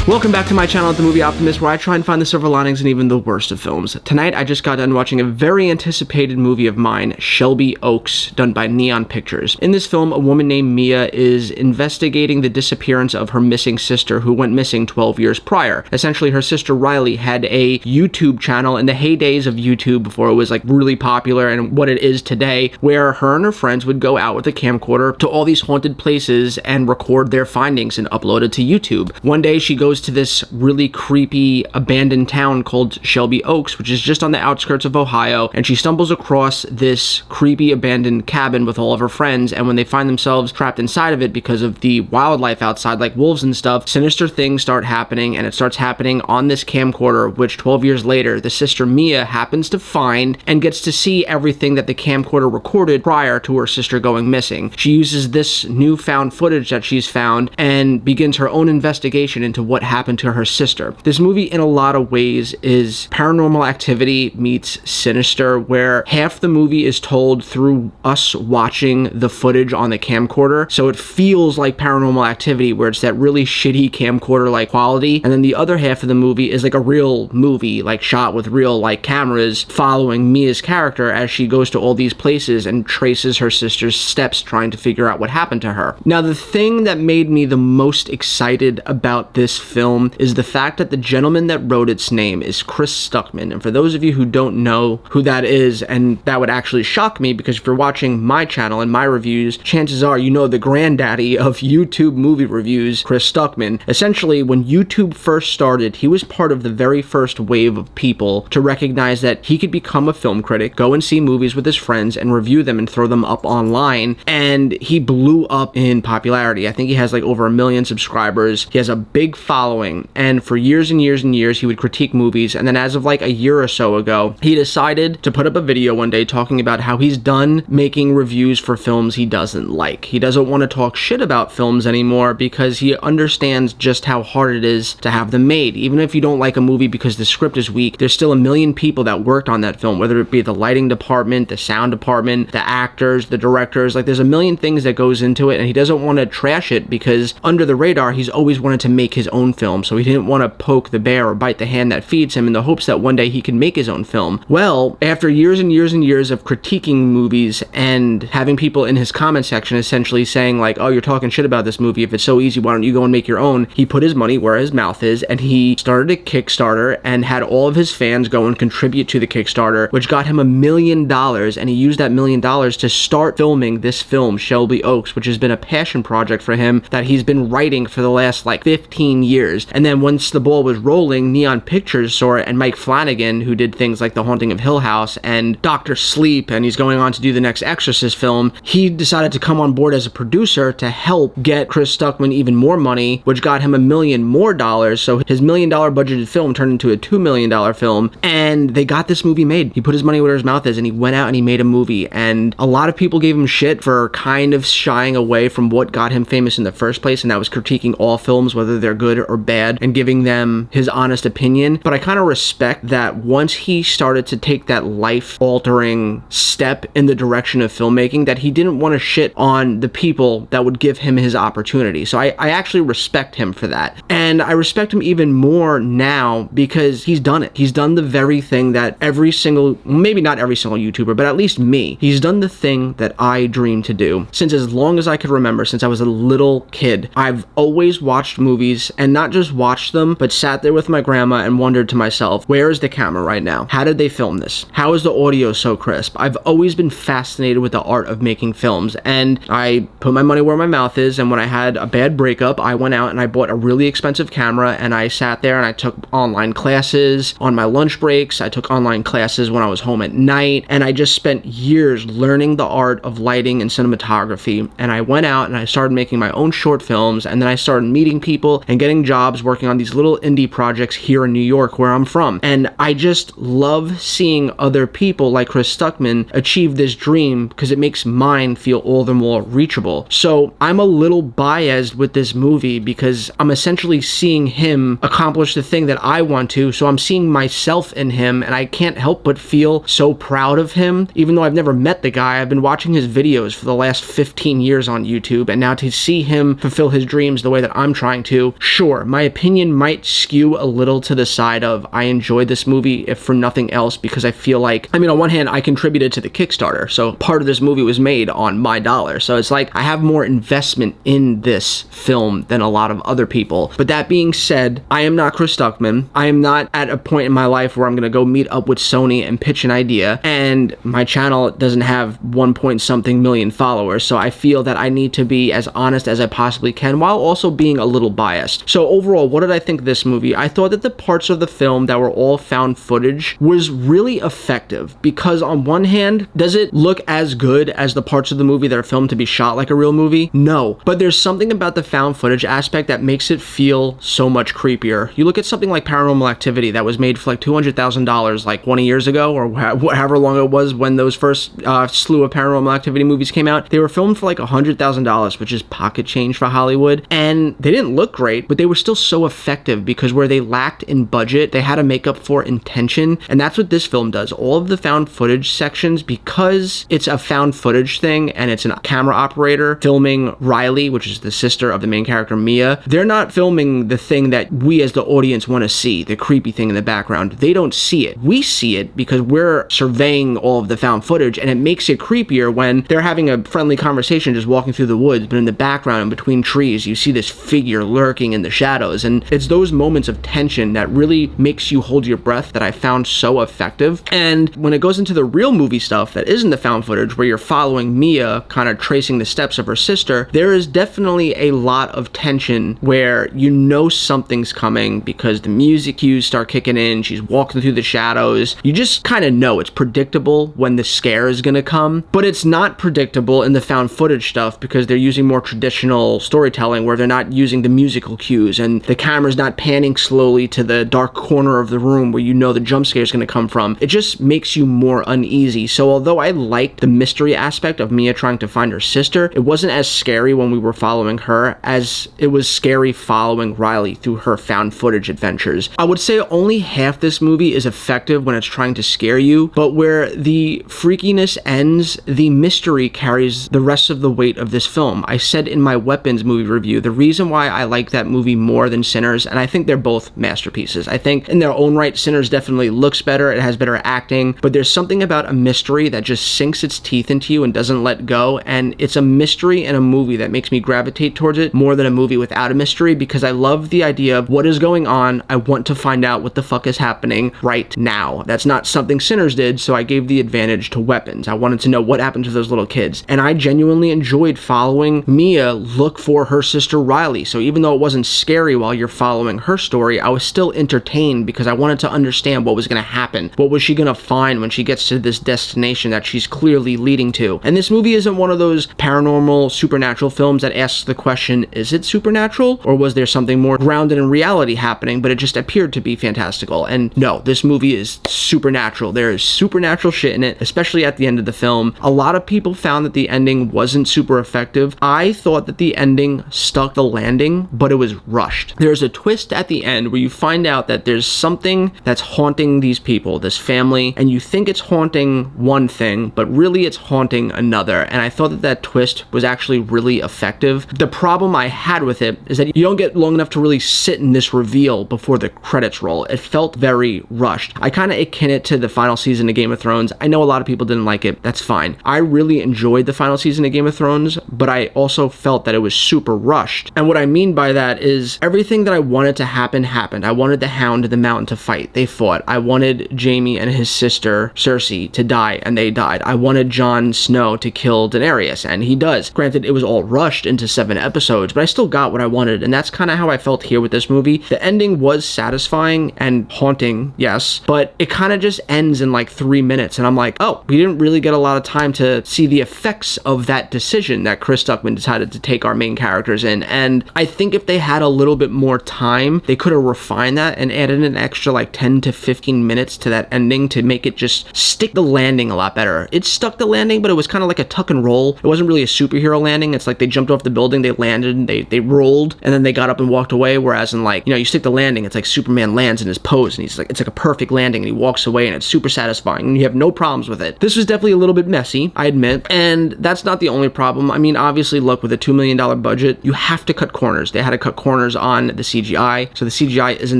Welcome back to my channel at The Movie Optimist, where I try and find the silver linings in even the worst of films. Tonight, I just got done watching a very anticipated movie of mine, Shelby Oaks, done by Neon Pictures. In this film, a woman named Mia is investigating the disappearance of her missing sister who went missing 12 years prior. Essentially, her sister Riley had a YouTube channel in the heydays of YouTube before it was like really popular and what it is today, where her and her friends would go out with a camcorder to all these haunted places and record their findings and upload it to YouTube. One day, she goes to this really creepy abandoned town called Shelby Oaks, which is just on the outskirts of Ohio, and she stumbles across this creepy abandoned cabin with all of her friends, and when they find themselves trapped inside of it because of the wildlife outside, like wolves and stuff, sinister things start happening, and it starts happening on this camcorder, which 12 years later, the sister Mia happens to find and gets to see everything that the camcorder recorded prior to her sister going missing. She uses this newfound footage that she's found and begins her own investigation into what happened to her sister. This movie, in a lot of ways, is Paranormal Activity meets Sinister, where half the movie is told through us watching the footage on the camcorder, so it feels like Paranormal Activity, where it's that really shitty camcorder-like quality, and then the other half of the movie is like a real movie, like shot with real like cameras, following Mia's character as she goes to all these places and traces her sister's steps trying to figure out what happened to her. Now, the thing that made me the most excited about this film is the fact that the gentleman that wrote its name is Chris Stuckman. And for those of you who don't know who that is, and that would actually shock me, because if you're watching my channel and my reviews, chances are you know the granddaddy of YouTube movie reviews, Chris Stuckman. Essentially, when YouTube first started, he was part of the very first wave of people to recognize that he could become a film critic, go and see movies with his friends and review them and throw them up online, and he blew up in popularity. I think he has like over 1 million subscribers. He has a big following, and for years and years and years he would critique movies, and then as of like a year or so ago, he decided to put up a video one day talking about how he's done making reviews for films he doesn't like. He doesn't want to talk shit about films anymore because he understands just how hard it is to have them made. Even if you don't like a movie because the script is weak, there's still 1 million people that worked on that film, whether it be the lighting department, the sound department, the actors, the directors. Like, there's 1 million things that goes into it, and he doesn't want to trash it because under the radar, he's always wanted to make his own film, so he didn't want to poke the bear or bite the hand that feeds him in the hopes that one day he can make his own film. Well, after years and years and years of critiquing movies and having people in his comment section essentially saying like, oh, you're talking shit about this movie, if it's so easy, why don't you go and make your own? He put his money where his mouth is, and he started a Kickstarter and had all of his fans go and contribute to the Kickstarter, which got him $1 million, and he used that $1 million to start filming this film, Shelby Oaks, which has been a passion project for him that he's been writing for the last like 15 years. And then once the ball was rolling, Neon Pictures saw it, and Mike Flanagan, who did things like The Haunting of Hill House and Dr. Sleep, and he's going on to do the next Exorcist film, he decided to come on board as a producer to help get Chris Stuckman even more money, which got him $1 million more. So his $1 million budgeted film turned into a $2 million film, and they got this movie made. He put his money where his mouth is, and he went out and he made a movie, and a lot of people gave him shit for kind of shying away from what got him famous in the first place, and that was critiquing all films, whether they're good or bad, and giving them his honest opinion. But I kind of respect that once he started to take that life-altering step in the direction of filmmaking, that he didn't want to shit on the people that would give him his opportunity. So I actually respect him for that. And I respect him even more now because he's done it. He's done the very thing that every single, maybe not every single YouTuber, but at least me, he's done the thing that I dreamed to do. Since as long as I could remember, since I was a little kid, I've always watched movies, and not just watched them, but sat there with my grandma and wondered to myself, where is the camera right now? How did they film this? How is the audio so crisp? I've always been fascinated with the art of making films, and I put my money where my mouth is, and when I had a bad breakup, I went out and I bought a really expensive camera, and I sat there and I took online classes on my lunch breaks. I took online classes when I was home at night, and I just spent years learning the art of lighting and cinematography. And I went out and I started making my own short films, and then I started meeting people and getting jobs working on these little indie projects here in New York, where I'm from. And I just love seeing other people like Chris Stuckman achieve this dream because it makes mine feel all the more reachable. So I'm a little biased with this movie because I'm essentially seeing him accomplish the thing that I want to, so I'm seeing myself in him, and I can't help but feel so proud of him. Even though I've never met the guy, I've been watching his videos for the last 15 years on YouTube, and now to see him fulfill his dreams the way that I'm trying to, sure, sure, my opinion might skew a little to the side of I enjoyed this movie, if for nothing else, because I feel like, I mean, on one hand, I contributed to the Kickstarter, so part of this movie was made on my dollar. So it's like I have more investment in this film than a lot of other people. But that being said, I am not Chris Stuckman. I am not at a point in my life where I'm gonna go meet up with Sony and pitch an idea, and my channel doesn't have 1 point something million followers, so I feel that I need to be as honest as I possibly can while also being a little biased. So overall, what did I think of this movie? I thought that the parts of the film that were all found footage was really effective, because on one hand, does it look as good as the parts of the movie that are filmed to be shot like a real movie? No, but there's something about the found footage aspect that makes it feel so much creepier. You look at something like Paranormal Activity that was made for like $200,000 like 20 years ago, or however long it was when those first slew of Paranormal Activity movies came out. They were filmed for like $100,000, which is pocket change for Hollywood, and they didn't look great, but they were still so effective because where they lacked in budget, they had to make up for in tension, and that's what this film does. All of the found footage sections, because it's a found footage thing and it's a camera operator filming Riley, which is the sister of the main character Mia, they're not filming the thing that we as the audience want to see, the creepy thing in the background. They don't see it. We see it because we're surveying all of the found footage, and it makes it creepier when they're having a friendly conversation just walking through the woods, but in the background in between trees you see this figure lurking in the shadows, and it's those moments of tension that really makes you hold your breath that I found so effective. And when it goes into the real movie stuff that isn't the found footage, where you're following Mia kind of tracing the steps of her sister, there is definitely a lot of tension where you know something's coming because the music cues start kicking in, she's walking through the shadows, you just kind of know it's predictable when the scare is gonna come. But it's not predictable in the found footage stuff because they're using more traditional storytelling where they're not using the musical cues and the camera's not panning slowly to the dark corner of the room where you know the jump scare is going to come from. It just makes you more uneasy. So although I liked the mystery aspect of Mia trying to find her sister, it wasn't as scary when we were following her as it was scary following Riley through her found footage adventures. I would say only half this movie is effective when it's trying to scare you, but where the freakiness ends, the mystery carries the rest of the weight of this film. I said in my Weapons movie review, the reason why I like that movie more than Sinners, and I think they're both masterpieces. I think in their own right, Sinners definitely looks better, it has better acting, but there's something about a mystery that just sinks its teeth into you and doesn't let go, and it's a mystery in a movie that makes me gravitate towards it more than a movie without a mystery, because I love the idea of what is going on. I want to find out what the fuck is happening right now. That's not something Sinners did, so I gave the advantage to Weapons. I wanted to know what happened to those little kids, and I genuinely enjoyed following Mia look for her sister Riley. So even though it wasn't scary while you're following her story, I was still entertained because I wanted to understand what was going to happen. What was she going to find when she gets to this destination that she's clearly leading to? And this movie isn't one of those paranormal, supernatural films that asks the question, is it supernatural? Or was there something more grounded in reality happening, but it just appeared to be fantastical? And no, this movie is supernatural. There is supernatural shit in it, especially at the end of the film. A lot of people found that the ending wasn't super effective. I thought that the ending stuck the landing, but it was rushed. There's a twist at the end where you find out that there's something that's haunting these people, this family, and you think it's haunting one thing, but really it's haunting another. And I thought that that twist was actually really effective. The problem I had with it is that you don't get long enough to really sit in this reveal before the credits roll. It felt very rushed. I kind of akin it to the final season of Game of Thrones. I know a lot of people didn't like it. That's fine. I really enjoyed the final season of Game of Thrones, but I also felt that it was super rushed. And what I mean by that is everything that I wanted to happen happened. I wanted the Hound and the Mountain to fight. They fought. I wanted Jaime and his sister Cersei to die, and they died. I wanted Jon Snow to kill Daenerys, and he does. Granted, it was all rushed into 7 episodes, but I still got what I wanted, and that's kind of how I felt here with this movie. The ending was satisfying and haunting, yes, but it kind of just ends in like 3 minutes, and I'm like, oh, we didn't really get a lot of time to see the effects of that decision that Chris Stuckman decided to take our main characters in. And I think if they had a little bit more time, they could have refined that and added an extra like 10 to 15 minutes to that ending to make it just stick the landing a lot better. It stuck the landing, but it was kind of like a tuck and roll. It wasn't really a superhero landing. It's like they jumped off the building, they landed, they rolled, and then they got up and walked away. Whereas in like, you know, you stick the landing, it's like Superman lands in his pose and he's like, it's like a perfect landing, and he walks away and it's super satisfying and you have no problems with it. This was definitely a little bit messy, I admit, and that's not the only problem. I mean, obviously, look, with a $2 million budget, you have to cut corners. They had to cut corners corners on the CGI, so the CGI isn't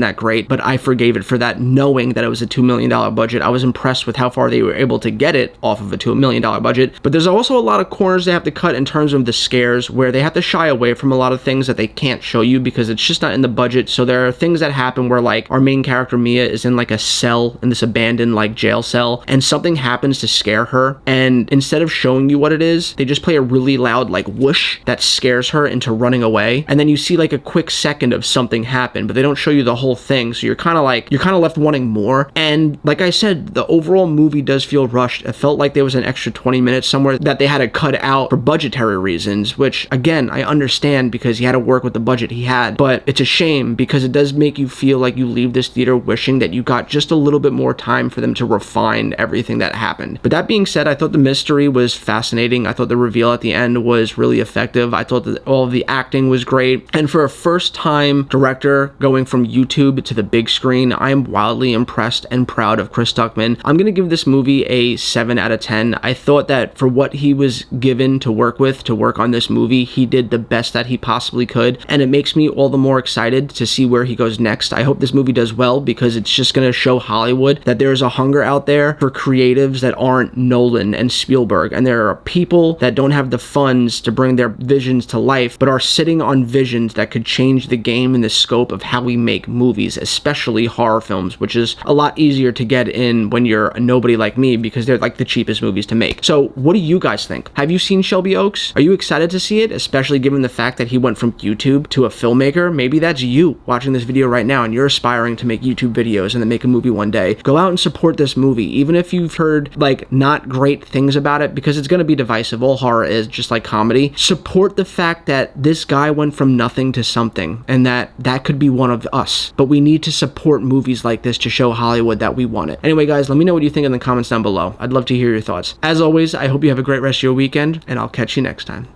that great, but I forgave it for that, knowing that it was a $2 million budget. I was impressed with how far they were able to get it off of a $2 million budget, but there's also a lot of corners they have to cut in terms of the scares, where they have to shy away from a lot of things that they can't show you because it's just not in the budget. So there are things that happen where, like, our main character Mia is in like a cell, in this abandoned like jail cell, and something happens to scare her, and instead of showing you what it is, they just play a really loud like whoosh that scares her into running away, and then you see like a quick second of something happen, but they don't show you the whole thing, so you're kind of left wanting more. And like I said, the overall movie does feel rushed. It felt like there was an extra 20 minutes somewhere that they had to cut out for budgetary reasons, which again, I understand because he had to work with the budget he had, but it's a shame because it does make you feel like you leave this theater wishing that you got just a little bit more time for them to refine everything that happened. But that being said, I thought the mystery was fascinating. I thought the reveal at the end was really effective. I thought that all of the acting was great. And for a first-time director going from YouTube to the big screen, I am wildly impressed and proud of Chris Stuckman. I'm going to give this movie a 7 out of 10. I thought that for what he was given to work with, to work on this movie, he did the best that he possibly could. And it makes me all the more excited to see where he goes next. I hope this movie does well because it's just going to show Hollywood that there's a hunger out there for creatives that aren't Nolan and Spielberg, and there are people that don't have the funds to bring their visions to life, but are sitting on visions that could change the game and the scope of how we make movies, especially horror films, which is a lot easier to get in when you're a nobody like me because they're like the cheapest movies to make. So what do you guys think? Have you seen Shelby Oaks? Are you excited to see it, especially given the fact that he went from YouTube to a filmmaker? Maybe that's you watching this video right now and you're aspiring to make YouTube videos and then make a movie one day. Go out and support this movie, even if you've heard like not great things about it, because it's going to be divisive. All horror is, just like comedy. Support the fact that this guy went from nothing to something, and that could be one of us. But we need to support movies like this to show Hollywood that we want it. Anyway, guys, let me know what you think in the comments down below. I'd love to hear your thoughts. As always, I hope you have a great rest of your weekend, and I'll catch you next time.